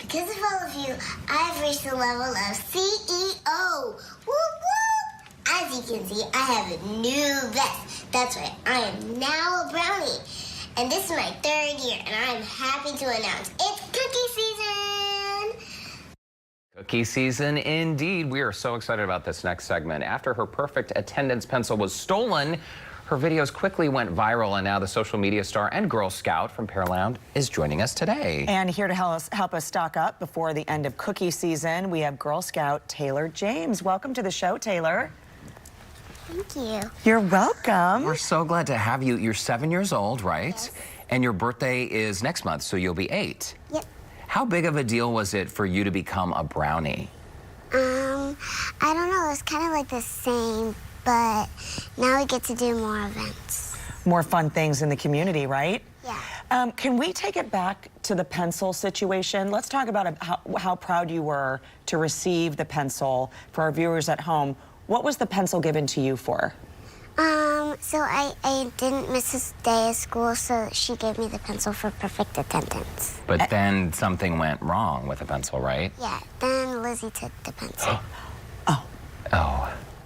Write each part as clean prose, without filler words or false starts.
Because of all of you, I've reached the level of CEO. Woo woo! As you can see, I have a new vest. That's right, I am now a brownie. And this is my 3rd year, and I am happy to announce it's cookie season! Cookie season indeed. We are so excited about this next segment. After her perfect attendance pencil was stolen, her videos quickly went viral, and now the social media star and Girl Scout from Pearland is joining us today. And here to help us stock up before the end of cookie season, we have Girl Scout Taylor James. Welcome to the show, Taylor. Thank you. You're welcome. We're so glad to have you. You're 7 years old, right? Yes. And your birthday is next month, so you'll be 8. Yep. How big of a deal was it for you to become a brownie? I don't know, it's kind of like the same, but now we get to do more events. More fun things in the community, right? Yeah. Can we take it back to the pencil situation? Let's talk about how proud you were to receive the pencil. For our viewers at home, what was the pencil given to you for? So I didn't miss a day of school, so she gave me the pencil for perfect attendance. But then something went wrong with the pencil, right? Yeah, then Lizzie took the pencil. Oh.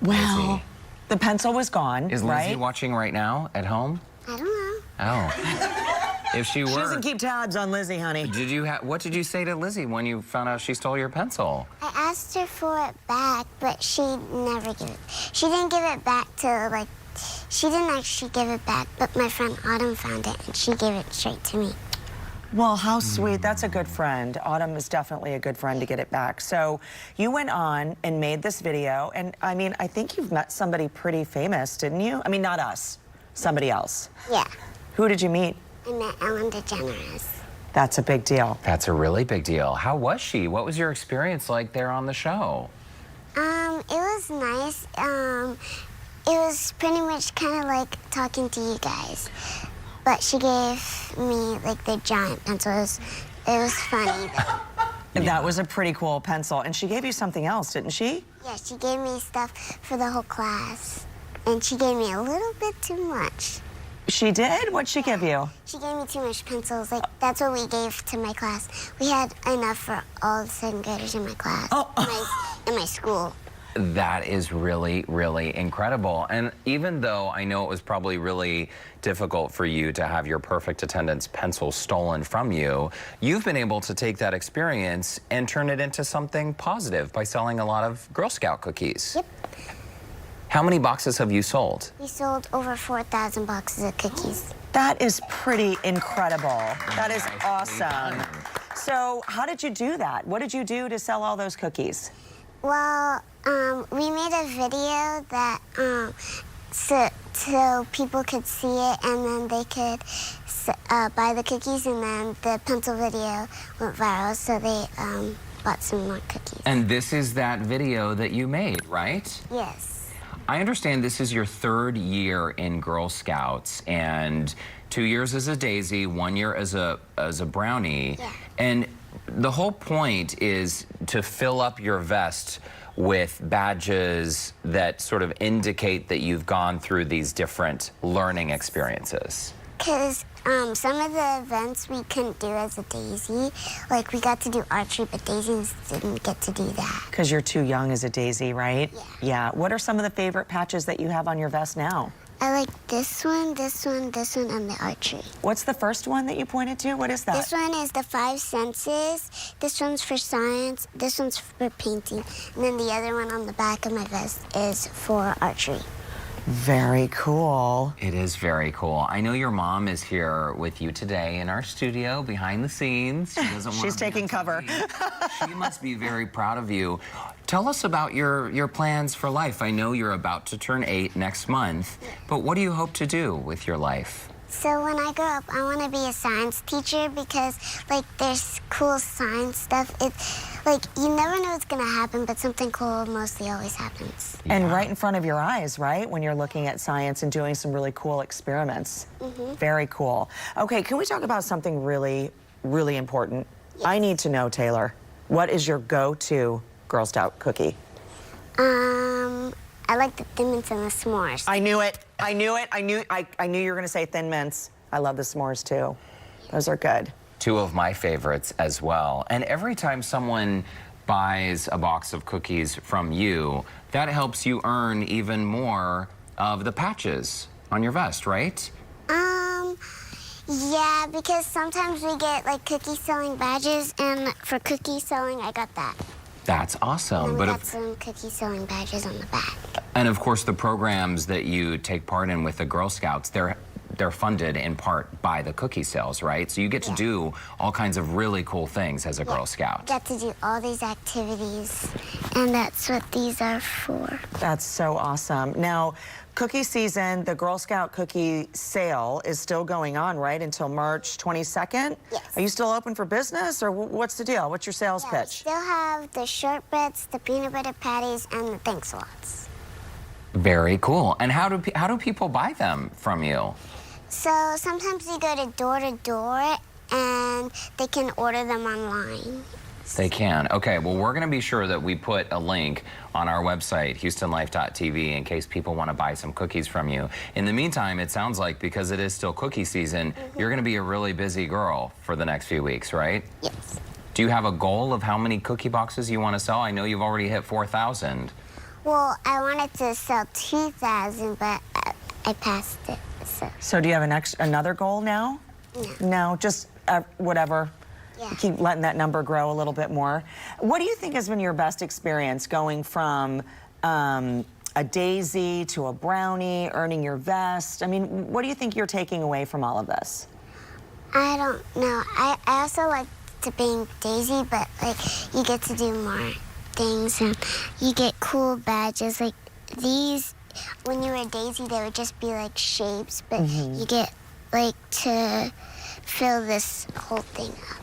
Well, Lizzie. the pencil was gone, Is right? Lizzie watching right now at home? I don't know. Oh. If she were... She doesn't keep tabs on Lizzie, honey. What did you say to Lizzie when you found out she stole your pencil? I asked her for it back, but she never gave it. She didn't give it back to, she didn't actually give it back, but my friend Autumn found it, and she gave it straight to me. Well, how sweet. That's a good friend. Autumn is definitely a good friend to get it back. So you went on and made this video, and I mean, I think you've met somebody pretty famous, didn't you? I mean, not us, somebody else. Yeah. Who did you meet? I met Ellen DeGeneres. That's a big deal. That's a really big deal. How was she? What was your experience like there on the show? It was nice. It was pretty much kind of like talking to you guys. But she gave me, the giant pencils. It was funny, though. That was a pretty cool pencil. And she gave you something else, didn't she? Yeah, she gave me stuff for the whole class. And she gave me a little bit too much. She did? What'd she give you? She gave me too much pencils. That's what we gave to my class. We had enough for all the 2nd graders in my class. In my school. That is really, really incredible. And even though I know it was probably really difficult for you to have your perfect attendance pencil stolen from you, you've been able to take that experience and turn it into something positive by selling a lot of Girl Scout cookies. Yep. How many boxes have you sold? We sold over 4,000 boxes of cookies. That is pretty incredible. That is awesome. So how did you do that? What did you do to sell all those cookies? Well, we made a video that so people could see it, and then they could buy the cookies, and then the pencil video went viral, so they bought some more cookies. And this is that video that you made, right? Yes. I understand this is your 3rd year in Girl Scouts, and 2 years as a daisy, 1 year as a brownie. Yeah. And the whole point is to fill up your vest with badges that sort of indicate that you've gone through these different learning experiences. Because some of the events we couldn't do as a daisy. We got to do archery, but daisies didn't get to do that. Because you're too young as a daisy, right? Yeah. Yeah. What are some of the favorite patches that you have on your vest now? I like this one, this one, this one, and the archery. What's the first one that you pointed to? What is that? This one is the 5 senses. This one's for science. This one's for painting. And then the other one on the back of my vest is for archery. Very cool. It is very cool. I know your mom is here with you today in our studio behind the scenes. She doesn't want She's taking cover. She must be very proud of you. Tell us about your plans for life. I know you're about to turn 8 next month, but what do you hope to do with your life? So when I grow up, I want to be a science teacher because, there's cool science stuff. It's, you never know what's going to happen, but something cool mostly always happens. Yeah. And right in front of your eyes, right? When you're looking at science and doing some really cool experiments. Mm-hmm. Very cool. Okay, can we talk about something really, really important? Yes. I need to know, Taylor, what is your go-to Girl Scout cookie? I like the Thin Mints and the s'mores. I knew it. I knew it. I knew you were going to say Thin Mints. I love the s'mores, too. Those are good. two of my favorites as well. And every time someone buys a box of cookies from you, that helps you earn even more of the patches on your vest, right? Yeah, because sometimes we get like cookie selling badges, and for cookie selling, I got that. That's awesome. And we But got some cookie selling badges on the back. and of course, the programs that you take part in with the Girl Scouts, they're funded in part by the cookie sales, right? So you get to do all kinds of really cool things as a Girl Scout. Got to do all these activities, and that's what these are for. That's so awesome. Now, cookie season, the Girl Scout cookie sale is still going on, right, until March 22nd? Yes. Are you still open for business, or what's the deal? What's your sales We pitch? still have the shortbreads, the peanut butter patties, and the thanks lots. Very cool. And how do people buy them from you? So sometimes we go to door, and they can order them online. They can. Okay, well, we're going to be sure that we put a link on our website, HoustonLife.tv, in case people want to buy some cookies from you. In the meantime, it sounds like because it is still cookie season, you're going to be a really busy girl for the next few weeks, right? Yes. Do you have a goal of how many cookie boxes you want to sell? I know you've already hit 4,000. Well, I wanted to sell 2,000, but I passed it. So do you have another goal now? No, just whatever. Yeah. Keep letting that number grow a little bit more. What do you think has been your best experience going from a daisy to a brownie, earning your vest? I mean, what do you think you're taking away from all of this? I don't know. I also like to being Daisy, but like you get to do more things, and you get cool badges like these. When you were Daisy, they would just be like shapes, but you get like to fill this whole thing up.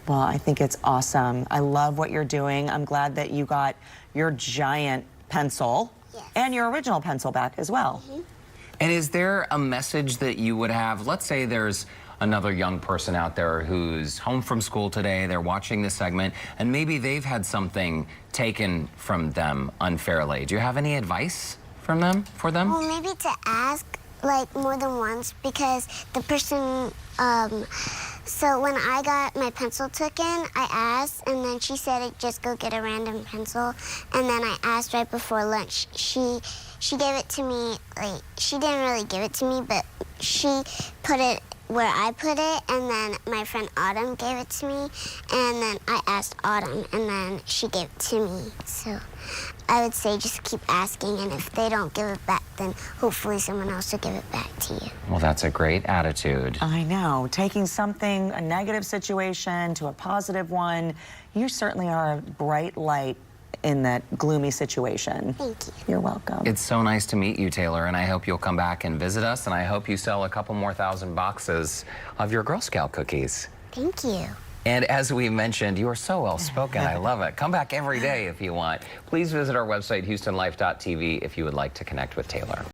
Well, I think it's awesome. I love what you're doing. I'm glad that you got your giant pencil and your original pencil back as well. And is there a message that you would have? Let's say there's another young person out there who's home from school today, they're watching this segment, and maybe they've had something taken from them unfairly. Do you have any advice for them? Well, maybe to ask like more than once, because the person, so when I got my pencil taken, I asked, and then she said, just go get a random pencil. And then I asked right before lunch. She gave it to me, like, she didn't really give it to me, but she put it where I put it, and then my friend Autumn gave it to me, and then I asked Autumn, and then she gave it to me. So I would say just keep asking, and if they don't give it back, then hopefully someone else will give it back to you. Well, that's a great attitude. I know. Taking something, a negative situation, to a positive one, you certainly are a bright light in that gloomy situation. Thank you. You're welcome. It's so nice to meet you, Taylor, and I hope you'll come back and visit us, and I hope you sell a couple more thousand boxes of your Girl Scout cookies. Thank you. And as we mentioned, you are so well-spoken. I love it. Come back every day if you want. Please visit our website, HoustonLife.tv, if you would like to connect with Taylor.